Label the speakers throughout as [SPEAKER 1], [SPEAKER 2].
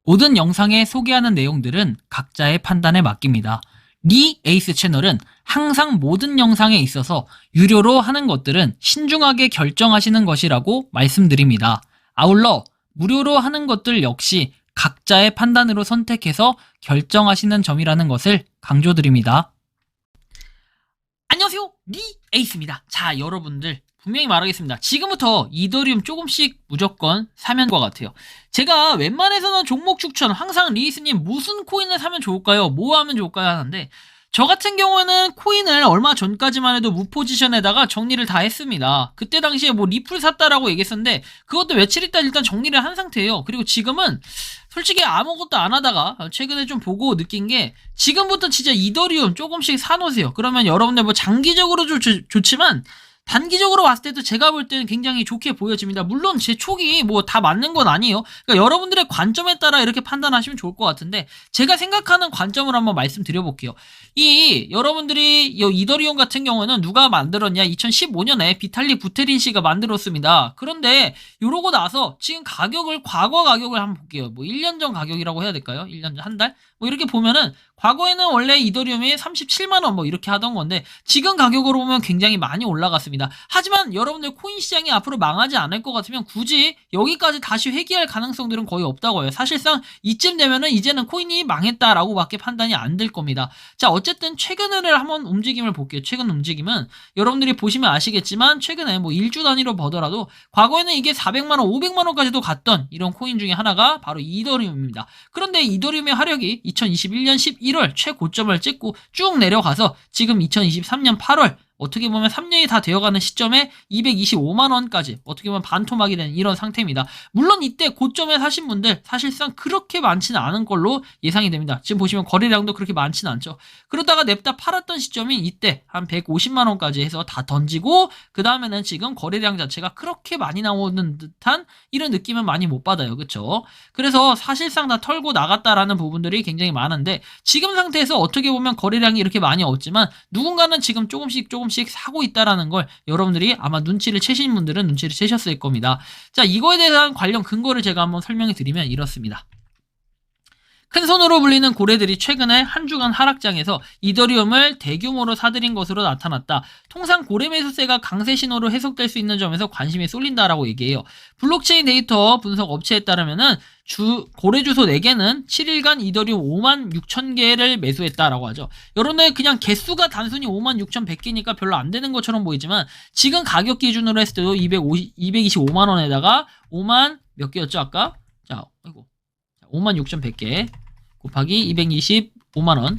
[SPEAKER 1] 모든 영상에 소개하는 내용들은 각자의 판단에 맡깁니다. 리 에이스 채널은 항상 모든 영상에 있어서 유료로 하는 것들은 신중하게 결정하시는 것이라고 말씀드립니다. 아울러 무료로 하는 것들 역시 각자의 판단으로 선택해서 결정하시는 점이라는 것을 강조드립니다. 안녕하세요, 리 에이스입니다. 자, 여러분들 분명히 말하겠습니다. 지금부터 이더리움 조금씩 무조건 사면 것 같아요. 제가 웬만해서는 종목 추천 항상 리에이스님 무슨 코인을 사면 좋을까요? 뭐 하면 좋을까요? 하는데 저 같은 경우에는 코인을 얼마 전까지만 해도 무포지션에다가 정리를 다 했습니다. 그때 당시에 뭐 리플 샀다라고 얘기했었는데 그것도 며칠 있다 일단 정리를 한 상태예요. 그리고 지금은 솔직히 아무것도 안 하다가 최근에 좀 보고 느낀 게 지금부터 진짜 이더리움 조금씩 사놓으세요. 그러면 여러분들 뭐 장기적으로 좋지만 단기적으로 봤을 때도 제가 볼 때는 굉장히 좋게 보여집니다. 물론 제 촉이 뭐 다 맞는 건 아니에요. 그러니까 여러분들의 관점에 따라 이렇게 판단하시면 좋을 것 같은데 제가 생각하는 관점을 한번 말씀드려볼게요. 여러분들이 이 이더리움 같은 경우는 누가 만들었냐? 2015년에 비탈리 부테린 씨가 만들었습니다. 그런데 이러고 나서 지금 과거 가격을 한번 볼게요. 뭐 1년 전 가격이라고 해야 될까요? 1년 전 한 달? 뭐 이렇게 보면은 과거에는 원래 이더리움이 37만원 뭐 이렇게 하던 건데 지금 가격으로 보면 굉장히 많이 올라갔습니다. 하지만 여러분들 코인 시장이 앞으로 망하지 않을 것 같으면 굳이 여기까지 다시 회귀할 가능성들은 거의 없다고 해요. 사실상 이쯤 되면은 이제는 코인이 망했다라고 밖에 판단이 안 될 겁니다. 자, 어쨌든 최근을 한번 움직임을 볼게요. 최근 움직임은 여러분들이 보시면 아시겠지만 최근에 뭐 일주 단위로 보더라도 과거에는 이게 400만원, 500만원까지도 갔던 이런 코인 중에 하나가 바로 이더리움입니다. 그런데 이더리움의 화력이 2021년 11월 최고점을 찍고 쭉 내려가서 지금 2023년 8월 어떻게 보면 3년이 다 되어가는 시점에 225만원까지 어떻게 보면 반토막이 된 이런 상태입니다. 물론 이때 고점에 사신 분들 사실상 그렇게 많지는 않은 걸로 예상이 됩니다. 지금 보시면 거래량도 그렇게 많지는 않죠. 그러다가 냅다 팔았던 시점이 이때 한 150만원까지 해서 다 던지고 그 다음에는 지금 거래량 자체가 그렇게 많이 나오는 듯한 이런 느낌은 많이 못 받아요. 그쵸? 그래서 사실상 다 털고 나갔다라는 부분들이 굉장히 많은데 지금 상태에서 어떻게 보면 거래량이 이렇게 많이 없지만 누군가는 지금 조금씩 사고 있다라는 걸 여러분들이 아마 눈치를 채신 분들은 눈치를 채셨을 겁니다. 자, 이거에 대한 관련 근거를 제가 한번 설명해 드리면 이렇습니다. 큰 손으로 불리는 고래들이 최근에 한 주간 하락장에서 이더리움을 대규모로 사들인 것으로 나타났다. 통상 고래 매수세가 강세 신호로 해석될 수 있는 점에서 관심이 쏠린다라고 얘기해요. 블록체인 데이터 분석 업체에 따르면은 고래 주소 4개는 7일간 이더리움 56,000개를 매수했다라고 하죠. 여러분들 그냥 개수가 단순히 56,100개니까 별로 안 되는 것처럼 보이지만 지금 가격 기준으로 했을 때도 225만원에다가 5만 몇 개였죠 아까? 자, 56,100개 곱하기 225만원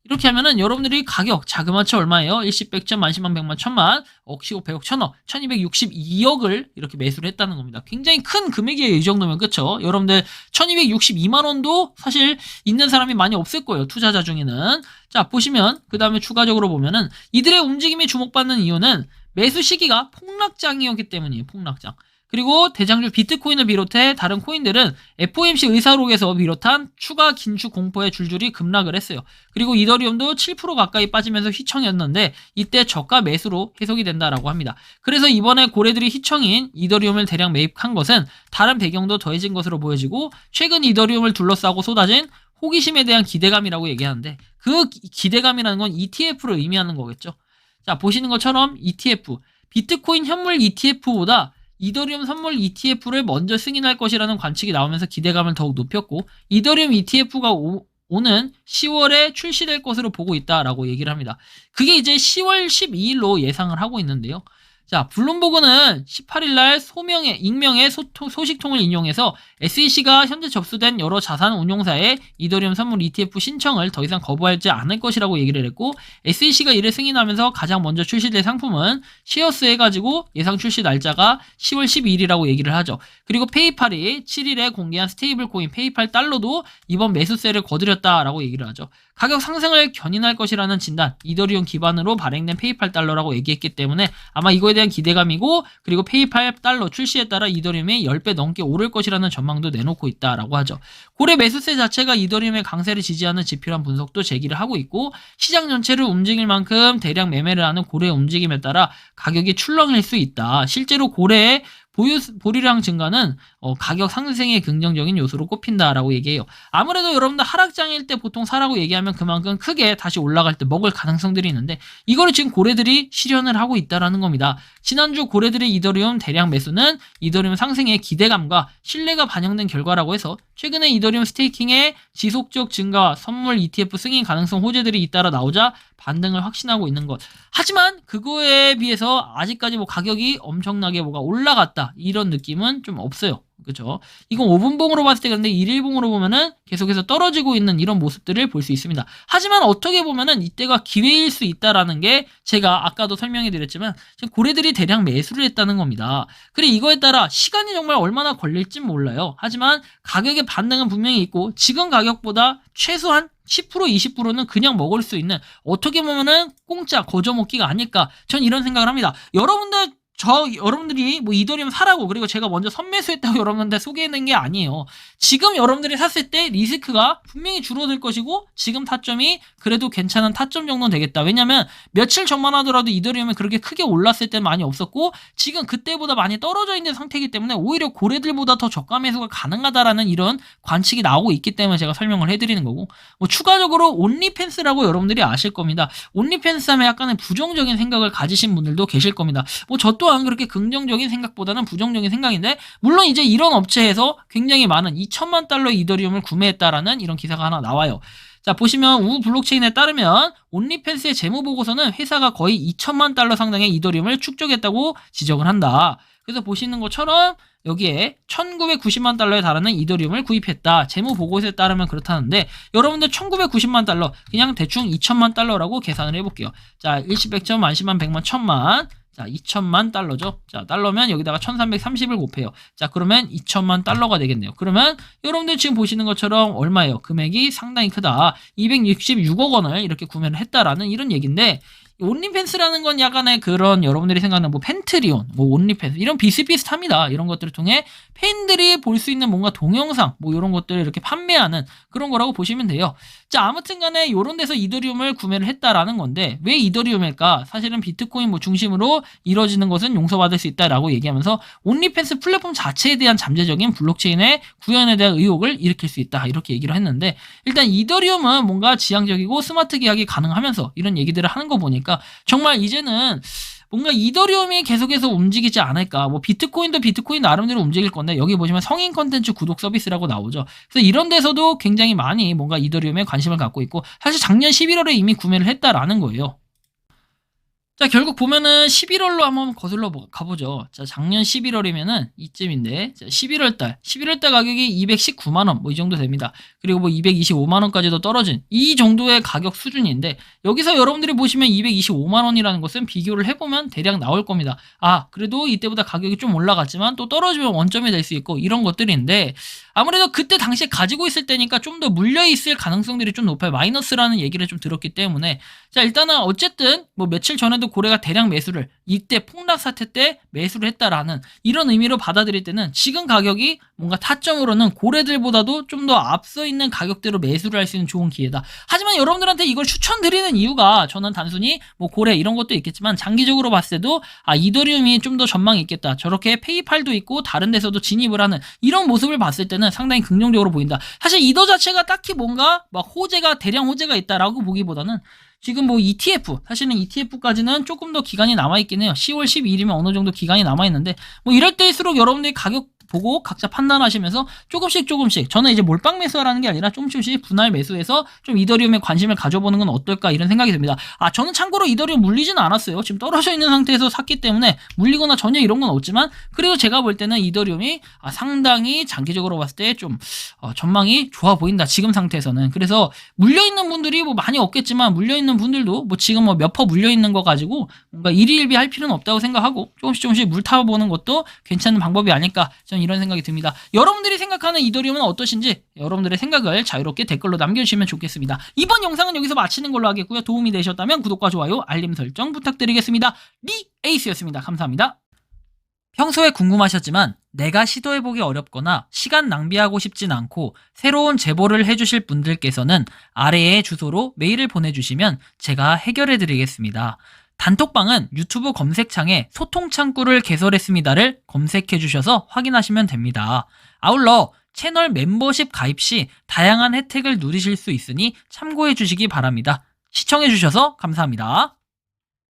[SPEAKER 1] 이렇게 하면은 여러분들이 가격 자그마치 얼마예요? 일십, 백천, 만십만, 백만, 천만, 억시고, 백억, 천억, 1262억을 이렇게 매수를 했다는 겁니다. 굉장히 큰 금액이에요. 이 정도면. 그쵸? 여러분들 1262만원도 사실 있는 사람이 많이 없을 거예요. 투자자 중에는. 자, 보시면 그 다음에 추가적으로 보면은 이들의 움직임이 주목받는 이유는 매수 시기가 폭락장이었기 때문이에요. 폭락장. 그리고 대장주 비트코인을 비롯해 다른 코인들은 FOMC 의사록에서 비롯한 추가 긴축 공포에 줄줄이 급락을 했어요. 그리고 이더리움도 7% 가까이 빠지면서 휘청이었는데 이때 저가 매수로 해석이 된다라고 합니다. 그래서 이번에 고래들이 휘청인 이더리움을 대량 매입한 것은 다른 배경도 더해진 것으로 보여지고 최근 이더리움을 둘러싸고 쏟아진 호기심에 대한 기대감이라고 얘기하는데 그 기대감이라는 건 ETF를 의미하는 거겠죠. 자, 보시는 것처럼 ETF, 비트코인 현물 ETF보다 이더리움 선물 ETF를 먼저 승인할 것이라는 관측이 나오면서 기대감을 더욱 높였고 이더리움 ETF가 오는 10월에 출시될 것으로 보고 있다라고 얘기를 합니다. 그게 이제 10월 12일로 예상을 하고 있는데요. 자, 블룸버그는 18일날 익명의 소식통을 인용해서 SEC가 현재 접수된 여러 자산 운용사의 이더리움 선물 ETF 신청을 더 이상 거부하지 않을 것이라고 얘기를 했고 SEC가 이를 승인하면서 가장 먼저 출시될 상품은 시어스 해가지고 예상 출시 날짜가 10월 12일이라고 얘기를 하죠. 그리고 페이팔이 7일에 공개한 스테이블 코인 페이팔 달러도 이번 매수세를 거두렸다라고 얘기를 하죠. 가격 상승을 견인할 것이라는 진단, 이더리움 기반으로 발행된 페이팔 달러라고 얘기했기 때문에 아마 이거에 대한 기대감이고 그리고 페이팔 달러 출시에 따라 이더리움이 10배 넘게 오를 것이라는 전망도 내놓고 있다라고 하죠. 고래 매수세 자체가 이더리움의 강세를 지지하는 지표란 분석도 제기를 하고 있고 시장 전체를 움직일 만큼 대량 매매를 하는 고래의 움직임에 따라 가격이 출렁일 수 있다. 실제로 고래의 보유량 증가는 가격 상승의 긍정적인 요소로 꼽힌다라고 얘기해요. 아무래도 여러분들 하락장일 때 보통 사라고 얘기하면 그만큼 크게 다시 올라갈 때 먹을 가능성들이 있는데 이거를 지금 고래들이 실현을 하고 있다라는 겁니다. 지난주 고래들의 이더리움 대량 매수는 이더리움 상승의 기대감과 신뢰가 반영된 결과라고 해서 최근에 이더리움 스테이킹의 지속적 증가와 선물 ETF 승인 가능성 호재들이 잇따라 나오자 반등을 확신하고 있는 것. 하지만 그거에 비해서 아직까지 뭐 가격이 엄청나게 뭐가 올라갔다 이런 느낌은 좀 없어요. 그죠? 이건 5분봉으로 봤을 때 그런데 1일봉으로 보면은 계속해서 떨어지고 있는 이런 모습들을 볼 수 있습니다. 하지만 어떻게 보면은 이때가 기회일 수 있다라는 게 제가 아까도 설명해 드렸지만 지금 고래들이 대량 매수를 했다는 겁니다. 그리고 이거에 따라 시간이 정말 얼마나 걸릴진 몰라요. 하지만 가격의 반등은 분명히 있고 지금 가격보다 최소한 10% 20%는 그냥 먹을 수 있는 어떻게 보면은 공짜 거저먹기가 아닐까 전 이런 생각을 합니다. 여러분들이 뭐 이더리움 사라고 그리고 제가 먼저 선매수했다고 여러분한테 소개해낸 게 아니에요. 지금 여러분들이 샀을 때 리스크가 분명히 줄어들 것이고 지금 타점이 그래도 괜찮은 타점 정도는 되겠다. 왜냐면 며칠 전만 하더라도 이더리움이 그렇게 크게 올랐을 때 많이 없었고 지금 그때보다 많이 떨어져 있는 상태이기 때문에 오히려 고래들보다 더 저가 매수가 가능하다라는 이런 관측이 나오고 있기 때문에 제가 설명을 해드리는 거고 뭐 추가적으로 온리팬스라고 여러분들이 아실 겁니다. 온리팬스 하면 약간의 부정적인 생각을 가지신 분들도 계실 겁니다. 뭐 저 또한 그렇게 긍정적인 생각보다는 부정적인 생각인데 물론 이제 이런 업체에서 굉장히 많은 2천만 달러 이더리움을 구매했다라는 이런 기사가 하나 나와요. 자 보시면 우 블록체인에 따르면 온리팬스의 재무보고서는 회사가 거의 2천만 달러 상당의 이더리움을 축적했다고 지적을 한다. 그래서 보시는 것처럼 여기에 1990만 달러에 달하는 이더리움을 구입했다. 재무보고서에 따르면 그렇다는데 여러분들 1990만 달러 그냥 대충 2천만 달러라고 계산을 해볼게요. 자 일시 100점 만십만 100만 1000만 자 2천만 달러죠. 자 달러면 여기다가 1330을 곱해요. 자 그러면 2천만 달러가 되겠네요. 그러면 여러분들 지금 보시는 것처럼 얼마예요? 금액이 상당히 크다. 266억 원을 이렇게 구매를 했다라는 이런 얘기인데 온리팬스라는 건 약간의 그런 여러분들이 생각하는 뭐 펜트리온, 뭐 온리팬스 이런 비슷비슷합니다. 이런 것들을 통해 팬들이 볼 수 있는 뭔가 동영상 뭐 이런 것들을 이렇게 판매하는 그런 거라고 보시면 돼요. 자 아무튼 간에 이런 데서 이더리움을 구매를 했다라는 건데 왜 이더리움일까? 사실은 비트코인 뭐 중심으로 이루어지는 것은 용서받을 수 있다라고 얘기하면서 온리팬스 플랫폼 자체에 대한 잠재적인 블록체인의 구현에 대한 의혹을 일으킬 수 있다 이렇게 얘기를 했는데 일단 이더리움은 뭔가 지향적이고 스마트 계약이 가능하면서 이런 얘기들을 하는 거 보니까 정말 이제는 뭔가 이더리움이 계속해서 움직이지 않을까. 뭐 비트코인도 비트코인 나름대로 움직일 건데 여기 보시면 성인 컨텐츠 구독 서비스라고 나오죠. 그래서 이런 데서도 굉장히 많이 뭔가 이더리움에 관심을 갖고 있고 사실 작년 11월에 이미 구매를 했다라는 거예요. 자 결국 보면은 11월로 한번 거슬러 가보죠. 자 작년 11월이면은 이쯤인데 자, 11월달 가격이 219만원 뭐 이 정도 됩니다. 그리고 뭐 225만원까지도 떨어진 이 정도의 가격 수준인데 여기서 여러분들이 보시면 225만원이라는 것은 비교를 해보면 대략 나올 겁니다. 아 그래도 이때보다 가격이 좀 올라갔지만 또 떨어지면 원점이 될 수 있고 이런 것들인데 아무래도 그때 당시에 가지고 있을 때니까 좀 더 물려있을 가능성들이 좀 높아요. 마이너스라는 얘기를 좀 들었기 때문에 자 일단은 어쨌든 뭐 며칠 전에도 고래가 대량 매수를 이때 폭락 사태 때 매수를 했다라는 이런 의미로 받아들일 때는 지금 가격이 뭔가 타점으로는 고래들보다도 좀 더 앞서 있는 가격대로 매수를 할 수 있는 좋은 기회다. 하지만 여러분들한테 이걸 추천드리는 이유가 저는 단순히 뭐 고래 이런 것도 있겠지만 장기적으로 봤을 때도 아 이더리움이 좀 더 전망이 있겠다. 저렇게 페이팔도 있고 다른 데서도 진입을 하는 이런 모습을 봤을 때는 상당히 긍정적으로 보인다. 사실 이더 자체가 딱히 뭔가 막 대량 호재가 있다라고 보기보다는 지금 뭐 ETF 사실은 ETF까지는 조금 더 기간이 남아있긴 해요. 10월 12일이면 어느 정도 기간이 남아있는데 뭐 이럴 때일수록 여러분들이 가격 보고 각자 판단하시면서 조금씩 저는 이제 몰빵 매수하라는 게 아니라 조금씩 분할 매수해서 좀 이더리움에 관심을 가져보는 건 어떨까 이런 생각이 듭니다. 아 저는 참고로 이더리움 물리지는 않았어요. 지금 떨어져 있는 상태에서 샀기 때문에 물리거나 전혀 이런 건 없지만 그리고 제가 볼 때는 이더리움이 상당히 장기적으로 봤을 때 좀 전망이 좋아 보인다 지금 상태에서는. 그래서 물려있는 분들이 뭐 많이 없겠지만 물려있는 분들도 뭐 지금 뭐 몇 퍼 물려있는 거 가지고 뭔가 일희일비 할 필요는 없다고 생각하고 조금씩 물 타보는 것도 괜찮은 방법이 아닐까 저는 이런 생각이 듭니다. 여러분들이 생각하는 이더리움은 어떠신지 여러분들의 생각을 자유롭게 댓글로 남겨주시면 좋겠습니다. 이번 영상은 여기서 마치는 걸로 하겠고요. 도움이 되셨다면 구독과 좋아요 알림 설정 부탁드리겠습니다. 리에이스였습니다. 감사합니다. 평소에 궁금하셨지만 내가 시도해보기 어렵거나 시간 낭비하고 싶진 않고 새로운 제보를 해주실 분들께서는 아래의 주소로 메일을 보내주시면 제가 해결해드리겠습니다. 단톡방은 유튜브 검색창에 소통 창구를 개설했습니다를 검색해 주셔서 확인하시면 됩니다. 아울러 채널 멤버십 가입 시 다양한 혜택을 누리실 수 있으니 참고해 주시기 바랍니다. 시청해 주셔서 감사합니다.